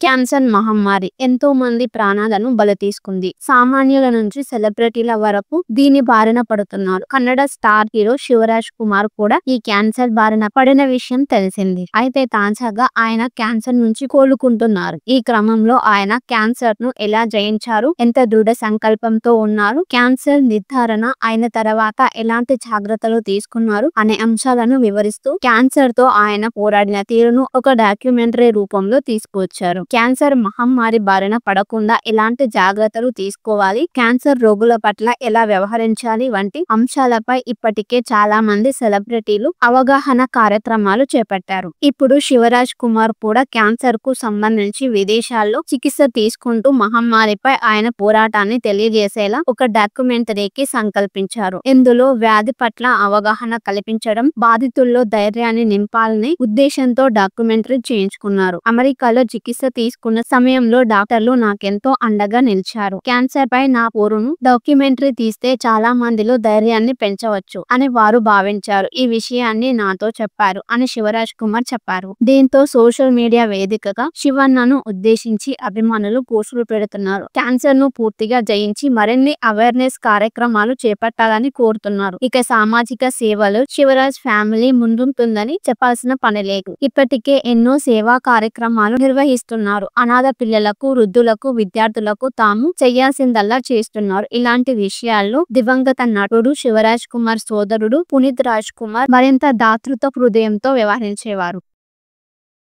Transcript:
Cancer మహమ్మారి ఎంతో మంది ప్రాణాలను బలి తీసుకుంది. సామాన్యుల నుంచి సెలబ్రిటీల వరకు దీని బారిన పడుతున్నారు. కన్నడ స్టార్ హీరో శివరాజ్ కుమార్ కూడా ఈ క్యాన్సర్ బారిన పడిన విషయం తెలిసింది. అయితే తాజాగా ఆయన క్యాన్సర్ నుంచి కోలుకుంటున్నారు. ఈ క్రమంలో ఆయన క్యాన్సర్ ను ఎలా జయించారు, ఎంత దృఢ సంకల్పంతో ఉన్నారు, క్యాన్సర్ నిర్ధారణ అయిన తర్వాత ఎలాంటి జాగ్రత్తలు తీసుకున్నారు అనే అంశాలను వివరిస్తూ క్యాన్సర్ తో ఆయన పోరాడిన తీరును ఒక డాక్యుమెంటరీ రూపంలో తీసుకువచ్చారు. క్యాన్సర్ మహమ్మారి బారిన పడకుండా ఎలాంటి జాగ్రత్తలు తీసుకోవాలి, క్యాన్సర్ రోగుల పట్ల ఎలా వ్యవహరించాలి వంటి అంశాలపై ఇప్పటికే చాలా మంది సెలబ్రిటీలు అవగాహన కార్యక్రమాలు చేపట్టారు. ఇప్పుడు శివరాజ్ కుమార్ కూడా క్యాన్సర్ కు సంబంధించి విదేశాల్లో చికిత్స తీసుకుంటూ మహమ్మారిపై ఆయన పోరాటాన్ని తెలియజేసేలా ఒక డాక్యుమెంటరీకి సంకల్పించారు. ఇందులో వ్యాధి పట్ల అవగాహన కల్పించడం, బాధితుల్లో ధైర్యాన్ని నింపాలనే ఉద్దేశంతో డాక్యుమెంటరీ చేయించుకున్నారు. అమెరికాలో చికిత్స తీసుకున్న సమయంలో డాక్టర్లు నాకెంతో అండగా నిలిచారు. క్యాన్సర్ పై నా పోరును డాక్యుమెంటరీ తీస్తే చాలా మందిలో ధైర్యాన్ని పెంచవచ్చు అని వారు భావించారు. ఈ విషయాన్ని నాతో చెప్పారు అని శివరాజ్ కుమార్ చెప్పారు. దీంతో సోషల్ మీడియా వేదికగా శివన్నను ఉద్దేశించి అభిమానులు పోస్టులు పెడుతున్నారు. క్యాన్సర్ ను పూర్తిగా జయించి మరిన్ని అవేర్నెస్ కార్యక్రమాలు చేపట్టాలని కోరుతున్నారు. ఇక సామాజిక సేవలు శివరాజ్ ఫ్యామిలీ ముందుంటుందని చెప్పాల్సిన పని లేదు. ఇప్పటికే ఎన్నో సేవా కార్యక్రమాలు నిర్వహిస్తున్నారు. అనాథ పిల్లలకు, వృద్ధులకు, విద్యార్థులకు తాము చేయాల్సిందల్లా చేస్తున్నారు. ఇలాంటి విషయాల్లో దివంగత నటుడు శివరాజ్ కుమార్ సోదరుడు పునీత్ రాజ్ కుమార్ మరింత దాతృత్వ హృదయంతో వ్యవహరించేవారు.